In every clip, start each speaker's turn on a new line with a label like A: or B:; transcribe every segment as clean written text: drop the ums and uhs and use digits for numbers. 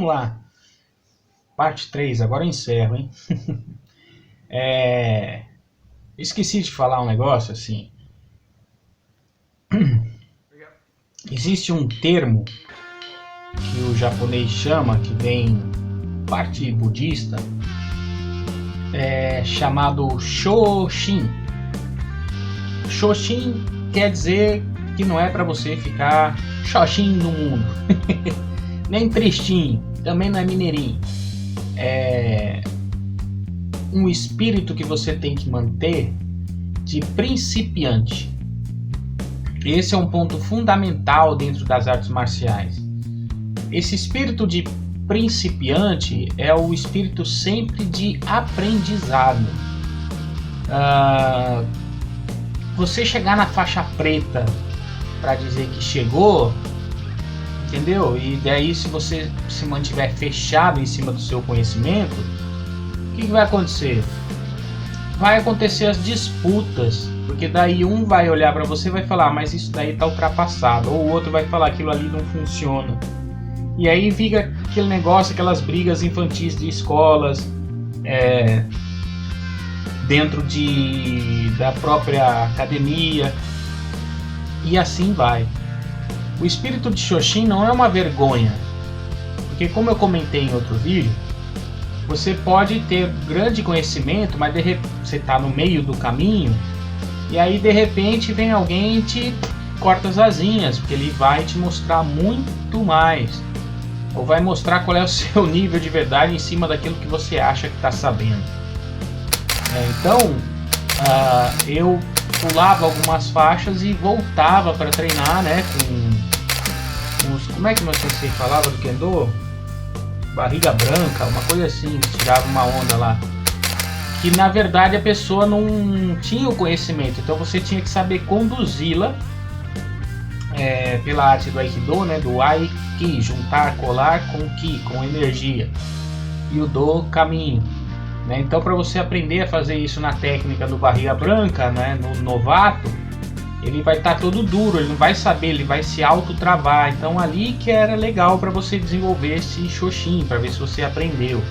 A: vamos lá. Parte 3, agora eu encerro, hein? Esqueci de falar um negócio assim. Existe um termo que o japonês chama, que vem parte budista, chamado Shoshin. Shoshin quer dizer que não é para você ficar Shoshin no mundo, nem tristinho, também não é mineirinho. É um espírito que você tem que manter de principiante. Esse é um ponto fundamental dentro das artes marciais. Esse espírito de principiante é o espírito sempre de aprendizado. Você chegar na faixa preta para dizer que chegou, entendeu? E daí, se você se mantiver fechado em cima do seu conhecimento, o que vai acontecer? Vai acontecer as disputas, porque daí um vai olhar para você e vai falar, mas isso daí está ultrapassado, ou o outro vai falar, aquilo ali não funciona. E aí fica aquele negócio, aquelas brigas infantis de escolas, dentro da própria academia, e assim vai. O espírito de Shoshin não é uma vergonha, porque como eu comentei em outro vídeo, você pode ter grande conhecimento, mas você está no meio do caminho, e aí de repente vem alguém e te corta as asinhas, porque ele vai te mostrar muito mais, ou vai mostrar qual é o seu nível de verdade em cima daquilo que você acha que está sabendo. Então, eu pulava algumas faixas e voltava para treinar, né, com uns, como é que meu sensei falava do Kendo? Barriga branca, uma coisa assim, tirava uma onda lá. Que na verdade a pessoa não tinha o conhecimento, então você tinha que saber conduzi-la pela arte do Aikido, né, do Ai-Ki, juntar, colar com Ki, com energia, e o Do, caminho. Né? Então, para você aprender a fazer isso na técnica do barriga branca, né, no novato, ele vai estar todo duro, ele não vai saber, ele vai se autotravar. Então ali que era legal para você desenvolver esse Shoshin, para ver se você aprendeu.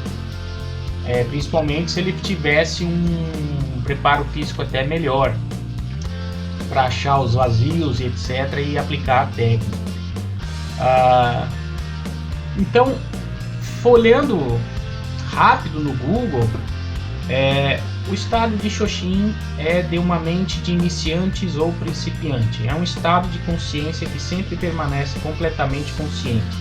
A: Principalmente se ele tivesse um preparo físico até melhor, para achar os vazios e etc. e aplicar a técnica. Então, folheando rápido no Google, o estado de Shoshin é de uma mente de iniciantes ou principiante. É um estado de consciência que sempre permanece completamente consciente,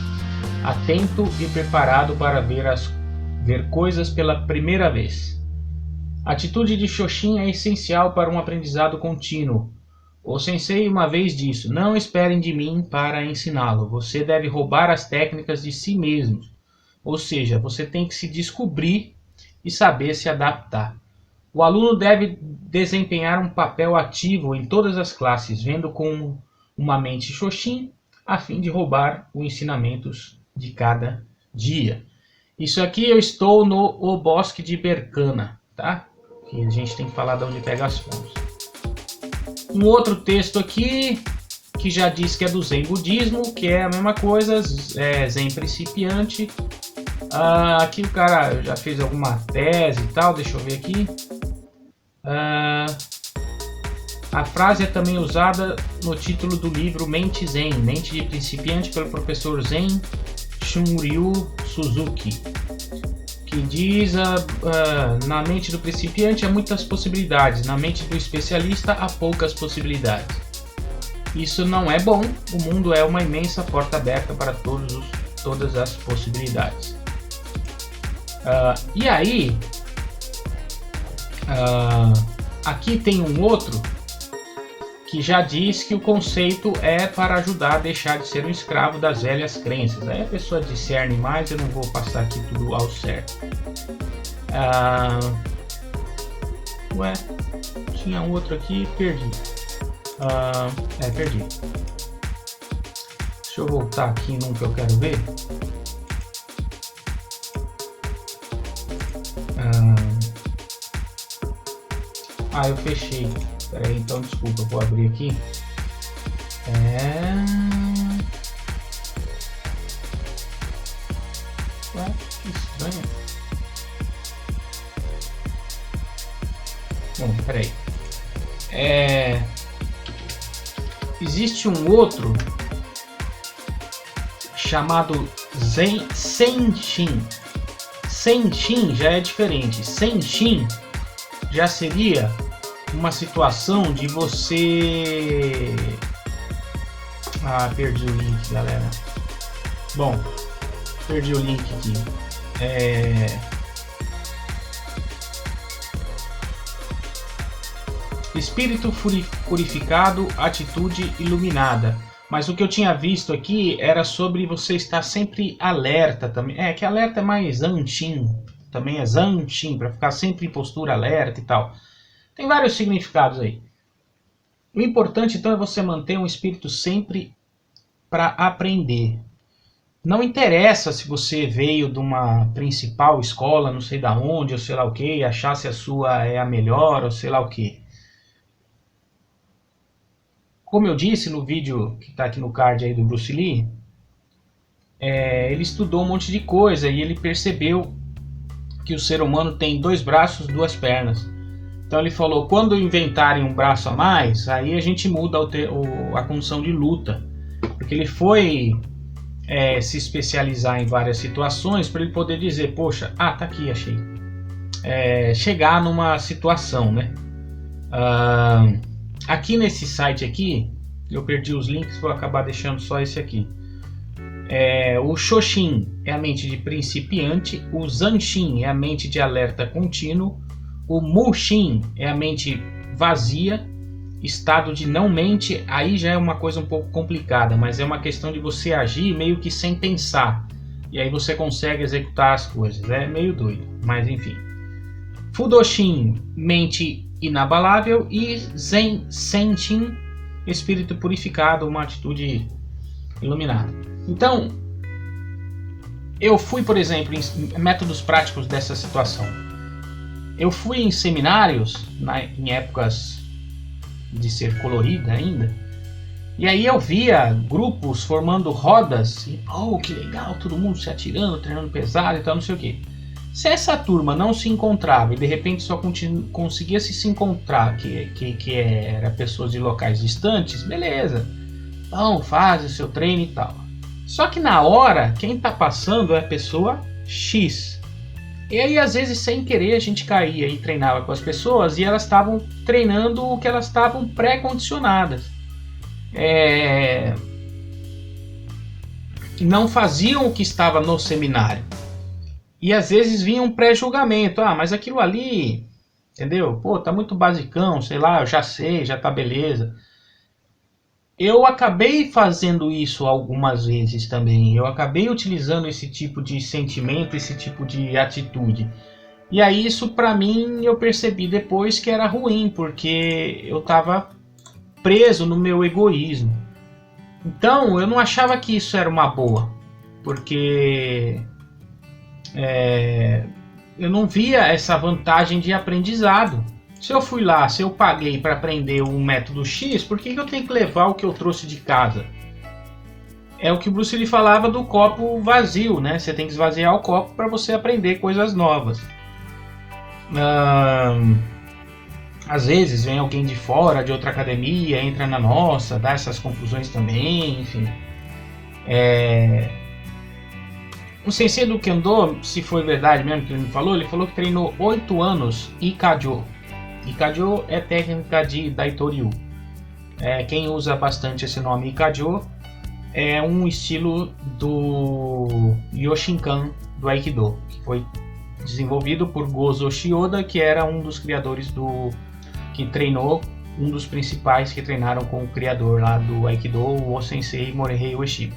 A: atento e preparado para ver coisas pela primeira vez. A atitude de Shoshin é essencial para um aprendizado contínuo. O sensei uma vez disse: não esperem de mim para ensiná-lo. Você deve roubar as técnicas de si mesmo. Ou seja, você tem que se descobrir e saber se adaptar. O aluno deve desempenhar um papel ativo em todas as classes, vendo com uma mente Shoshin, a fim de roubar os ensinamentos de cada dia. Isso aqui eu estou no O Bosque de Berkana, tá? Que a gente tem que falar de onde pega as fontes. Um outro texto aqui, que já diz que é do Zen Budismo, que é a mesma coisa, Zen principiante. Aqui o cara já fez alguma tese e tal, deixa eu ver aqui. A frase é também usada no título do livro Mente Zen, Mente de Principiante, pelo professor Zen Shunryu Suzuki, que diz: na mente do principiante há muitas possibilidades, na mente do especialista há poucas possibilidades. Isso não é bom, o mundo é uma imensa porta aberta para todas as possibilidades. E aí, aqui tem um outro que já diz que o conceito é para ajudar a deixar de ser um escravo das velhas crenças. Aí a pessoa discerne mais, eu não vou passar aqui tudo ao certo. Tinha outro aqui, perdi. Perdi. Deixa eu voltar aqui num que eu quero ver. Eu fechei. Peraí, então desculpa, eu vou abrir aqui. Bom, peraí. Existe um outro chamado Senshin. Senshin já é diferente. Senshin já seria uma situação de você... perdi o link, galera. Bom, perdi o link aqui. Espírito purificado, atitude iluminada. Mas o que eu tinha visto aqui era sobre você estar sempre alerta também. Que alerta é mais Zanshin. Também é Zanshin, para ficar sempre em postura alerta e tal. Tem vários significados aí. O importante então é você manter um espírito sempre para aprender. Não interessa se você veio de uma principal escola, não sei da onde, ou sei lá o que, e achar se a sua é a melhor, ou sei lá o que. Como eu disse no vídeo que está aqui no card aí do Bruce Lee, ele estudou um monte de coisa e ele percebeu que o ser humano tem 2 braços, 2 pernas. Então ele falou, quando inventarem um braço a mais, aí a gente muda a condição de luta. Porque ele foi se especializar em várias situações para ele poder dizer, poxa, tá aqui, achei. Chegar numa situação, né? Aqui nesse site aqui, eu perdi os links, vou acabar deixando só esse aqui. O Shoshin é a mente de principiante, o Zanshin é a mente de alerta contínuo, o Mushin é a mente vazia, estado de não mente, aí já é uma coisa um pouco complicada, mas é uma questão de você agir meio que sem pensar, e aí você consegue executar as coisas, é meio doido, mas enfim. Fudoshin, mente inabalável, e Senshin, espírito purificado, uma atitude iluminada. Então, eu fui, por exemplo, em métodos práticos dessa situação. Eu fui em seminários, em épocas de ser colorida ainda, e aí eu via grupos formando rodas, e que legal, todo mundo se atirando, treinando pesado e tal, não sei o que. Se essa turma não se encontrava e de repente só conseguia se encontrar, que era pessoas de locais distantes, beleza. Então faz o seu treino e tal. Só que na hora, quem está passando é a pessoa X. E aí às vezes sem querer a gente caía e treinava com as pessoas e elas estavam treinando o que elas estavam pré-condicionadas. Não faziam o que estava no seminário. E às vezes vinha um pré-julgamento, mas aquilo ali, entendeu? Tá muito basicão, sei lá, eu já sei, já tá beleza. Eu acabei fazendo isso algumas vezes também, eu acabei utilizando esse tipo de sentimento, esse tipo de atitude. E aí isso pra mim eu percebi depois que era ruim, porque eu tava preso no meu egoísmo. Então eu não achava que isso era uma boa, porque... eu não via essa vantagem de aprendizado. Se eu fui lá, se eu paguei para aprender um método X, por que eu tenho que levar o que eu trouxe de casa? É o que o Bruce Lee falava do copo vazio, né? Você tem que esvaziar o copo para você aprender coisas novas. Às vezes vem alguém de fora, de outra academia, entra na nossa, dá essas confusões também, enfim. O sensei do Kendo, se foi verdade mesmo que ele falou que treinou 8 anos Ikajo. Ikajo é técnica de Daitoryu. Quem usa bastante esse nome Ikajo é um estilo do Yoshinkan do Aikido, que foi desenvolvido por Gozo Shioda, que era um dos criadores que treinou, um dos principais que treinaram com o criador lá do Aikido, o Sensei Morihei Ueshiba.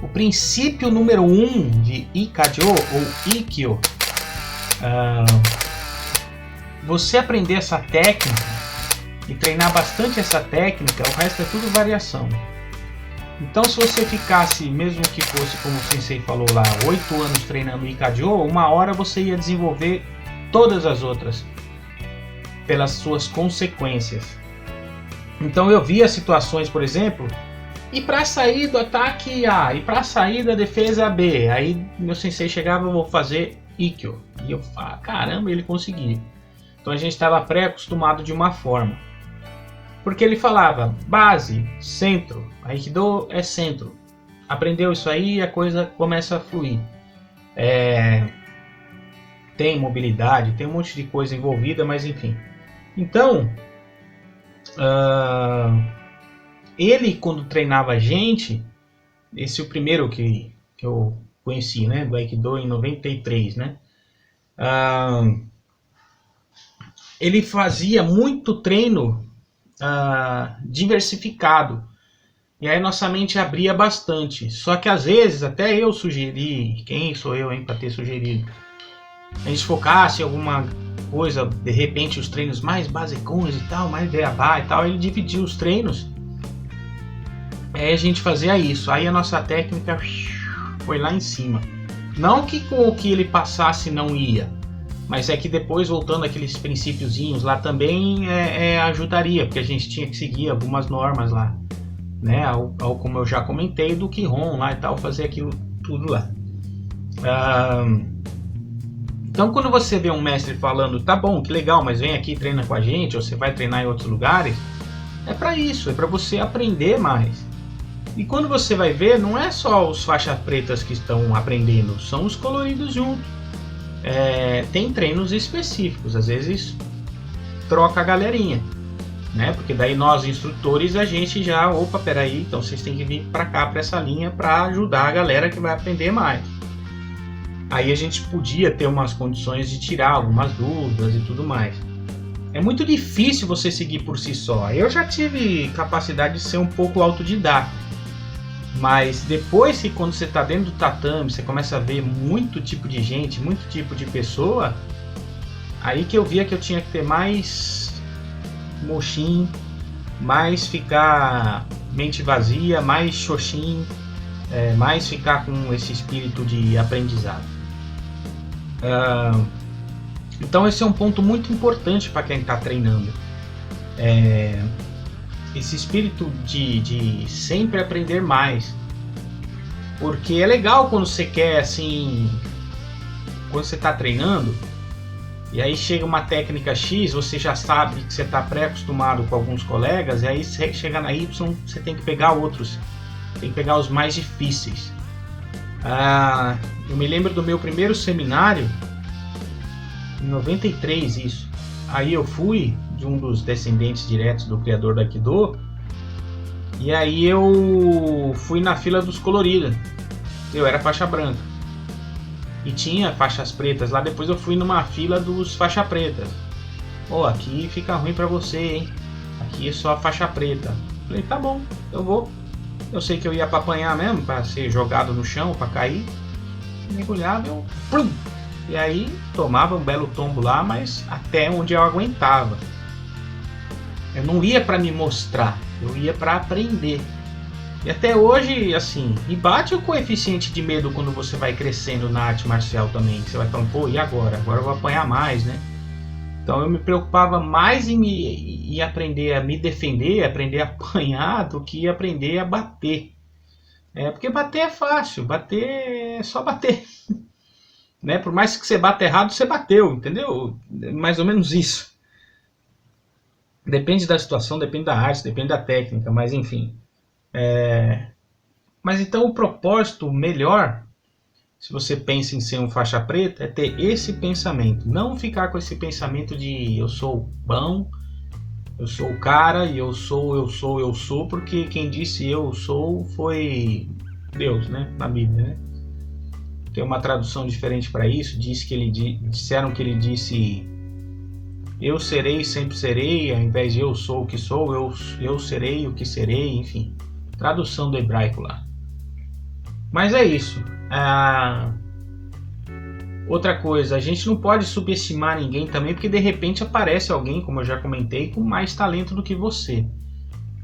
A: O princípio número 1 de Ikajo ou Ikkyo, você aprender essa técnica e treinar bastante essa técnica, o resto é tudo variação. Então se você ficasse, mesmo que fosse como o sensei falou lá, 8 anos treinando Ikajo, uma hora você ia desenvolver todas as outras pelas suas consequências. Então eu via situações, por exemplo, E para sair do ataque A, e para sair da defesa B, aí meu sensei chegava, eu vou fazer Ikkyo. E eu falava, caramba, ele conseguia. Então a gente estava pré-acostumado de uma forma. Porque ele falava, base, centro, Aikido é centro. Aprendeu isso aí, a coisa começa a fluir. Tem mobilidade, tem um monte de coisa envolvida, mas enfim. Então, ele quando treinava a gente, esse é o primeiro que eu conheci, né, do Aikido em 93, né? Ele fazia muito treino diversificado. E aí nossa mente abria bastante. Só que às vezes, até eu sugeri, quem sou eu, hein, para ter sugerido, a gente focasse em alguma coisa, de repente os treinos mais basicões e tal, mais beabá e tal, ele dividia os treinos. Aí a gente fazia isso. Aí a nossa técnica foi lá em cima. Não que com o que ele passasse não ia, mas é que depois, voltando aqueles princípiozinhos lá também ajudaria, porque a gente tinha que seguir algumas normas lá, né? Como eu já comentei, do Kihon lá e tal, fazer aquilo tudo lá. Então quando você vê um mestre falando, tá bom, que legal, mas vem aqui e treina com a gente, ou você vai treinar em outros lugares, é para isso, é para você aprender mais. E quando você vai ver, não é só os faixas pretas que estão aprendendo, são os coloridos junto. Tem treinos específicos, às vezes troca a galerinha, né? Porque daí nós instrutores a gente já, opa, peraí, então vocês têm que vir para cá, para essa linha, para ajudar a galera que vai aprender mais. Aí a gente podia ter umas condições de tirar algumas dúvidas e tudo mais. É muito difícil você seguir por si só. Eu já tive capacidade de ser um pouco autodidata, mas depois que quando você está dentro do tatame, você começa a ver muito tipo de gente, muito tipo de pessoa, aí que eu via que eu tinha que ter mais moshin, mais ficar mente vazia, mais shoshin, mais ficar com esse espírito de aprendizado. Então esse é um ponto muito importante para quem está treinando. Esse espírito de sempre aprender mais. Porque é legal quando você quer, assim, quando você está treinando, e aí chega uma técnica X, você já sabe que você está pré-acostumado com alguns colegas, e aí você chega na Y, você tem que pegar outros, tem que pegar os mais difíceis. Eu me lembro do meu primeiro seminário, em 93 isso. Aí eu fui de um dos descendentes diretos do criador do Aikido, e aí eu fui na fila dos coloridos. Eu era faixa branca e tinha faixas pretas lá. Depois eu fui numa fila dos faixa pretas. Aqui fica ruim pra você, hein? Aqui é só faixa preta. Falei, tá bom, eu vou. Eu sei que eu ia pra apanhar mesmo, pra ser jogado no chão, pra cair. Mergulhava, eu plum! E aí tomava um belo tombo lá, mas até onde eu aguentava. Eu não ia para me mostrar, eu ia para aprender. E até hoje, assim, e bate o coeficiente de medo quando você vai crescendo na arte marcial também. Você vai falando, pô, e agora? Agora eu vou apanhar mais, né? Então eu me preocupava mais em aprender a me defender, aprender a apanhar, do que aprender a bater. Porque bater é fácil, bater é só bater. Né? Por mais que você bata errado, você bateu, entendeu? Mais ou menos isso. Depende da situação, depende da arte, depende da técnica, mas enfim. Mas então o propósito melhor, se você pensa em ser um faixa preta, é ter esse pensamento. Não ficar com esse pensamento de eu sou bom, eu sou o cara, e eu sou, porque quem disse eu sou foi Deus, né? Na Bíblia, né? Tem uma tradução diferente para isso, disseram que ele disse eu serei, sempre serei, ao invés de eu sou o que sou, eu serei o que serei, enfim. Tradução do hebraico lá. Mas é isso. Outra coisa, a gente não pode subestimar ninguém também, porque de repente aparece alguém, como eu já comentei, com mais talento do que você.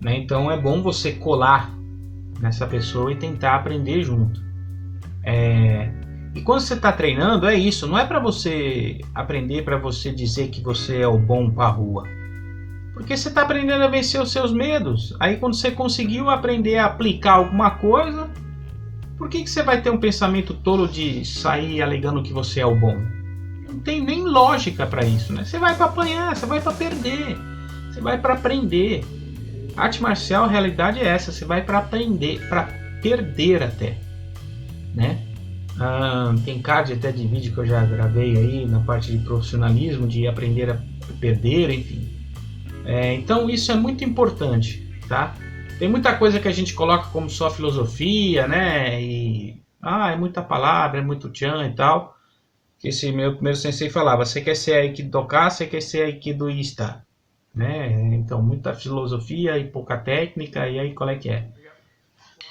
A: Né? Então é bom você colar nessa pessoa e tentar aprender junto. E quando você está treinando, é isso. Não é para você aprender, para você dizer que você é o bom para a rua. Porque você está aprendendo a vencer os seus medos. Aí quando você conseguiu aprender a aplicar alguma coisa, por que você vai ter um pensamento tolo de sair alegando que você é o bom? Não tem nem lógica para isso, né? Você vai para apanhar, você vai para perder, você vai para aprender. Arte marcial, a realidade é essa, você vai para aprender, para perder até, né? Tem card até de vídeo que eu já gravei aí na parte de profissionalismo, de aprender a perder, enfim. Então isso é muito importante, tá? Tem muita coisa que a gente coloca como só filosofia, né? E é muita palavra, é muito tchan e tal. Que esse meu primeiro sensei falava: você quer ser aikidoka, você quer ser aikidoísta, né? Então muita filosofia e pouca técnica, e aí qual é que é?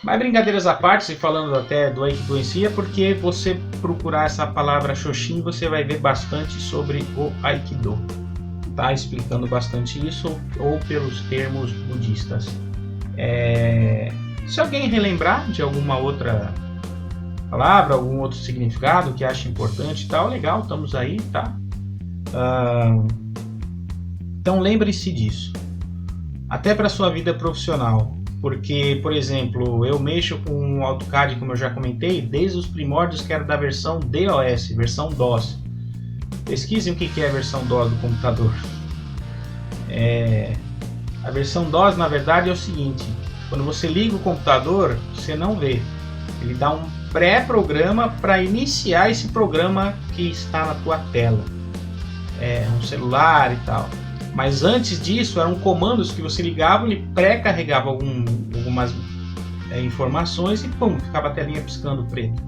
A: Mas brincadeiras à parte, falando até do Aikido em si, é porque você procurar essa palavra Shoshin, você vai ver bastante sobre o Aikido. Tá explicando bastante isso, ou pelos termos budistas. Se alguém relembrar de alguma outra palavra, algum outro significado que acha importante e tal, legal, estamos aí, tá? Então lembre-se disso. Até para sua vida profissional. Porque, por exemplo, eu mexo com o AutoCAD, como eu já comentei, desde os primórdios, que era da versão DOS, versão DOS. Pesquisem o que é a versão DOS do computador. A versão DOS, na verdade, é o seguinte: quando você liga o computador, você não vê. Ele dá um pré-programa para iniciar esse programa que está na tua tela. Um celular e tal. Mas antes disso, eram comandos que você ligava, ele pré-carregava algumas informações e pum, ficava a telinha piscando preto.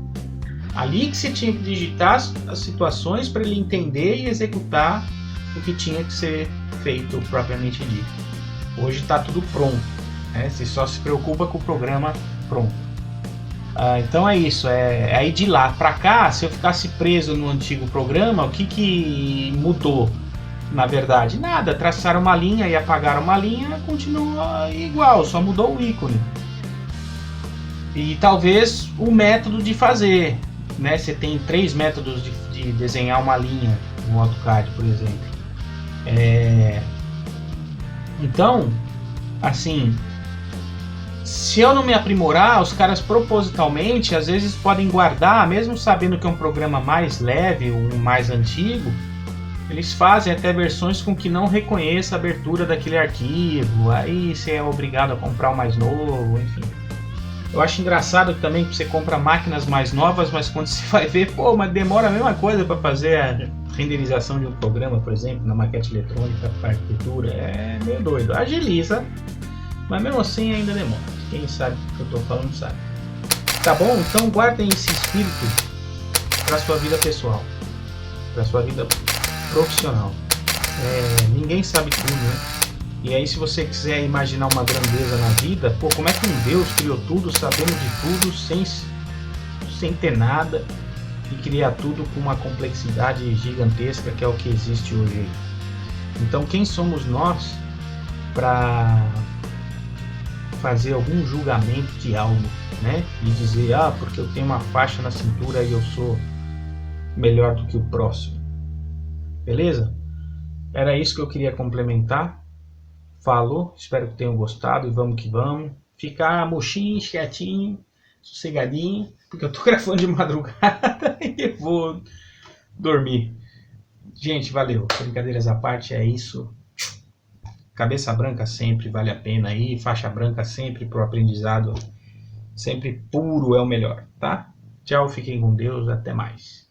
A: Ali que você tinha que digitar as situações para ele entender e executar o que tinha que ser feito propriamente dito. Hoje está tudo pronto, né? Você só se preocupa com o programa pronto. Então é isso, aí de lá para cá, se eu ficasse preso no antigo programa, o que mudou? Na verdade, nada, traçaram uma linha e apagaram uma linha, continua igual, só mudou o ícone. E talvez o método de fazer, né? Você tem 3 métodos de desenhar uma linha no AutoCAD, por exemplo. Então, assim, se eu não me aprimorar, os caras propositalmente às vezes podem guardar, mesmo sabendo que é um programa mais leve, um mais antigo, eles fazem até versões com que não reconheça a abertura daquele arquivo, aí você é obrigado a comprar o mais novo, enfim. Eu acho engraçado também que você compra máquinas mais novas, mas quando você vai ver, mas demora a mesma coisa para fazer a renderização de um programa, por exemplo, na maquete eletrônica para arquitetura, é meio doido. Agiliza, mas mesmo assim ainda demora. Quem sabe o que eu estou falando sabe. Tá bom? Então guardem esse espírito para sua vida pessoal, para sua vida profissional. Ninguém sabe tudo, né? E aí, se você quiser imaginar uma grandeza na vida, como é que um Deus criou tudo, sabendo de tudo, sem ter nada, e criar tudo com uma complexidade gigantesca que é o que existe hoje? Então, quem somos nós para fazer algum julgamento de algo, né? E dizer, porque eu tenho uma faixa na cintura e eu sou melhor do que o próximo. Beleza? Era isso que eu queria complementar. Falou, espero que tenham gostado e vamos que vamos. Ficar mochinho, quietinho, sossegadinho, porque eu tô gravando de madrugada e vou dormir. Gente, valeu. Brincadeiras à parte, é isso. Cabeça branca sempre vale a pena aí. Faixa branca sempre pro aprendizado. Sempre puro é o melhor, tá? Tchau, fiquem com Deus, até mais.